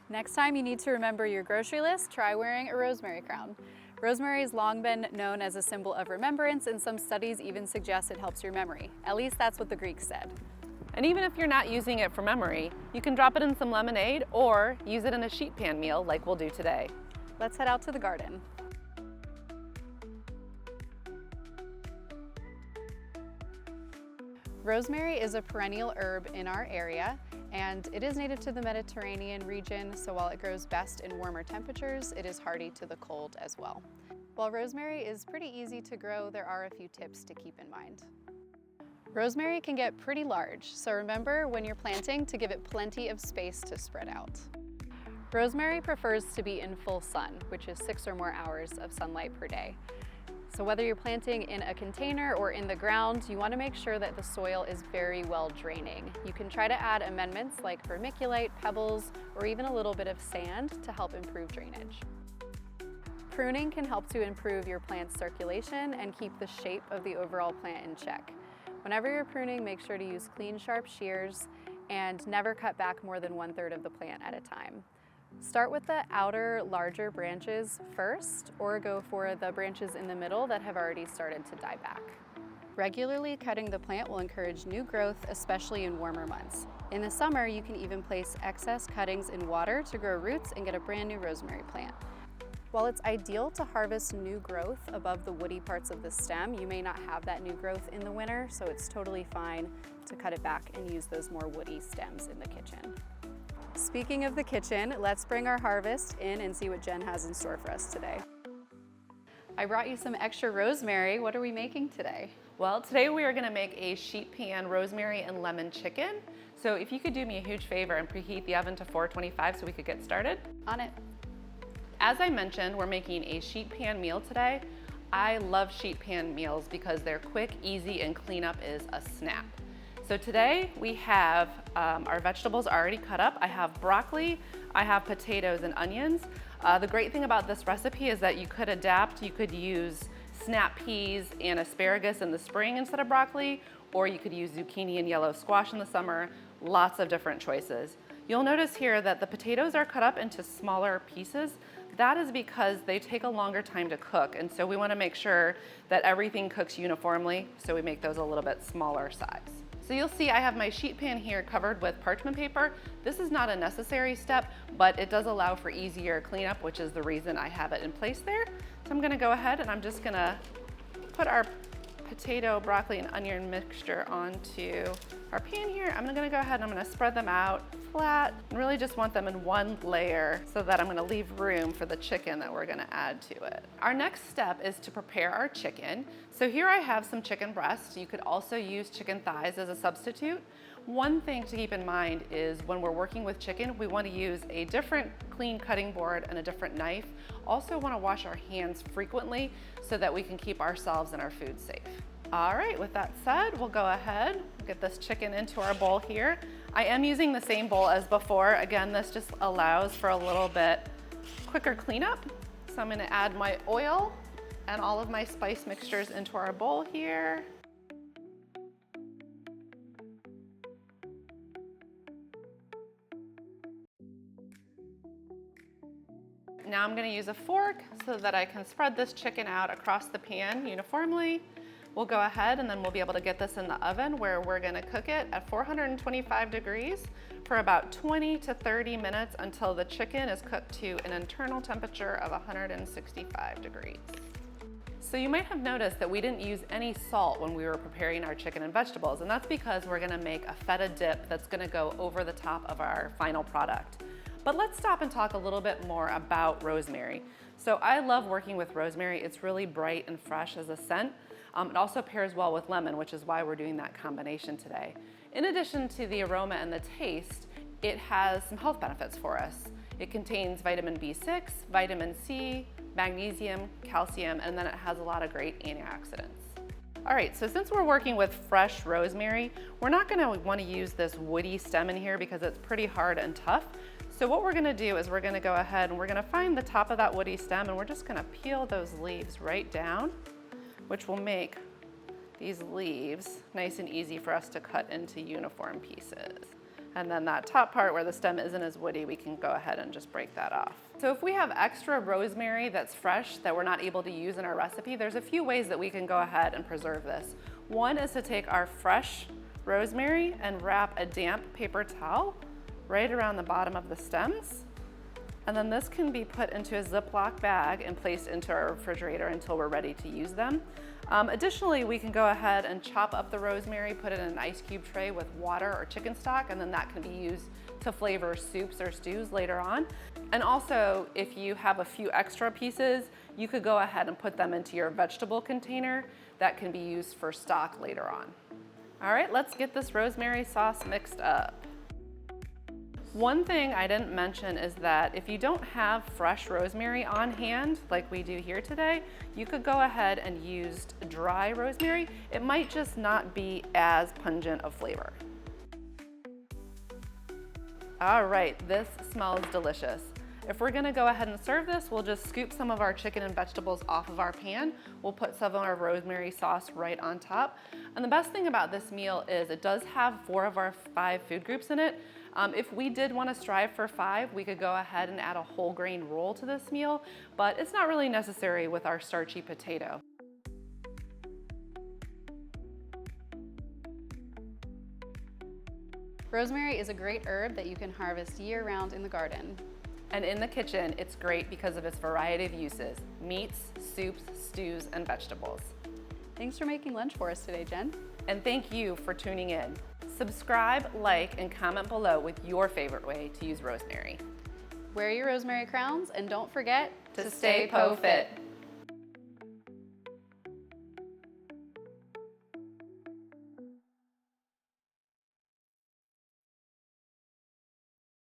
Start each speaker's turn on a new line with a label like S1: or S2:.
S1: Next time you need to remember your grocery list, try wearing a rosemary crown. Rosemary has long been known as a symbol of remembrance, and some studies even suggest it helps your memory. At least that's what the Greeks said.
S2: And even if you're not using it for memory, you can drop it in some lemonade or use it in a sheet pan meal like we'll do today.
S1: Let's head out to the garden. Rosemary is a perennial herb in our area, and it is native to the Mediterranean region, so while it grows best in warmer temperatures, it is hardy to the cold as well. While rosemary is pretty easy to grow, there are a few tips to keep in mind. Rosemary can get pretty large, so remember when you're planting to give it plenty of space to spread out. Rosemary prefers to be in full sun, which is 6 or more hours of sunlight per day. So whether you're planting in a container or in the ground, you want to make sure that the soil is very well draining. You can try to add amendments like vermiculite, pebbles, or even a little bit of sand to help improve drainage. Pruning can help to improve your plant's circulation and keep the shape of the overall plant in check. Whenever you're pruning, make sure to use clean, sharp shears and never cut back more than 1/3 of the plant at a time. Start with the outer, larger branches first, or go for the branches in the middle that have already started to die back. Regularly cutting the plant will encourage new growth, especially in warmer months. In the summer, you can even place excess cuttings in water to grow roots and get a brand new rosemary plant. While it's ideal to harvest new growth above the woody parts of the stem, you may not have that new growth in the winter, so it's totally fine to cut it back and use those more woody stems in the kitchen. Speaking of the kitchen, let's bring our harvest in and see what Jen has in store for us today. I brought you some extra rosemary. What are we making today?
S2: Well, today we are going to make a sheet pan rosemary and lemon chicken. So if you could do me a huge favor and preheat the oven to 425 so we could get started.
S1: On it.
S2: As I mentioned, we're making a sheet pan meal today. I love sheet pan meals because they're quick, easy, and cleanup is a snap. So today we have our vegetables already cut up. I have broccoli, I have potatoes and onions. The great thing about this recipe is that you could adapt. You could use snap peas and asparagus in the spring instead of broccoli, or you could use zucchini and yellow squash in the summer. Lots of different choices. You'll notice here that the potatoes are cut up into smaller pieces. That is because they take a longer time to cook, and so we want to make sure that everything cooks uniformly, so we make those a little bit smaller size. So you'll see I have my sheet pan here covered with parchment paper. This is not a necessary step, but it does allow for easier cleanup, which is the reason I have it in place there. So I'm gonna go ahead and I'm just gonna put our potato, broccoli, and onion mixture onto our pan here. I'm gonna go ahead and I'm gonna spread them out flat and really just want them in one layer so that I'm gonna leave room for the chicken that we're gonna add to it. Our next step is to prepare our chicken. So here I have some chicken breasts. You could also use chicken thighs as a substitute. One thing to keep in mind is when we're working with chicken, we want to use a different clean cutting board and a different knife. Also want to wash our hands frequently so that we can keep ourselves and our food safe. All right, with that said, we'll go ahead and get this chicken into our bowl here. I am using the same bowl as before. Again, this just allows for a little bit quicker cleanup. So I'm going to add my oil and all of my spice mixtures into our bowl here. Now I'm going to use a fork so that I can spread this chicken out across the pan uniformly. We'll go ahead and then we'll be able to get this in the oven where we're going to cook it at 425 degrees for about 20 to 30 minutes until the chicken is cooked to an internal temperature of 165 degrees. So you might have noticed that we didn't use any salt when we were preparing our chicken and vegetables, and that's because we're going to make a feta dip that's going to go over the top of our final product. But let's stop and talk a little bit more about rosemary. So I love working with rosemary. It's really bright and fresh as a scent. It also pairs well with lemon, which is why we're doing that combination today. In addition to the aroma and the taste, it has some health benefits for us. It contains vitamin B6, vitamin C, magnesium, calcium, and then it has a lot of great antioxidants. All right, so since we're working with fresh rosemary, we're not gonna wanna use this woody stem in here because it's pretty hard and tough. So what we're gonna do is we're gonna go ahead and we're gonna find the top of that woody stem and we're just gonna peel those leaves right down, which will make these leaves nice and easy for us to cut into uniform pieces. And then that top part where the stem isn't as woody, we can go ahead and just break that off. So if we have extra rosemary that's fresh that we're not able to use in our recipe, there's a few ways that we can go ahead and preserve this. One is to take our fresh rosemary and wrap a damp paper towel right around the bottom of the stems. And then this can be put into a Ziploc bag and placed into our refrigerator until we're ready to use them. Additionally, we can go ahead and chop up the rosemary, put it in an ice cube tray with water or chicken stock, and then that can be used to flavor soups or stews later on. And also, if you have a few extra pieces, you could go ahead and put them into your vegetable container that can be used for stock later on. All right, let's get this rosemary sauce mixed up. One thing I didn't mention is that if you don't have fresh rosemary on hand, like we do here today, you could go ahead and use dry rosemary. It might just not be as pungent of flavor. All right, this smells delicious. If we're gonna go ahead and serve this, we'll just scoop some of our chicken and vegetables off of our pan. We'll put some of our rosemary sauce right on top. And the best thing about this meal is it does have 4 of our 5 food groups in it. If we did want to strive for 5, we could go ahead and add a whole grain roll to this meal, but it's not really necessary with our starchy potato.
S1: Rosemary is a great herb that you can harvest year-round in the garden.
S2: And in the kitchen, it's great because of its variety of uses: meats, soups, stews, and vegetables.
S1: Thanks for making lunch for us today, Jen.
S2: And thank you for tuning in. Subscribe, like, and comment below with your favorite way to use rosemary.
S1: Wear your rosemary crowns and don't forget
S2: To stay po fit.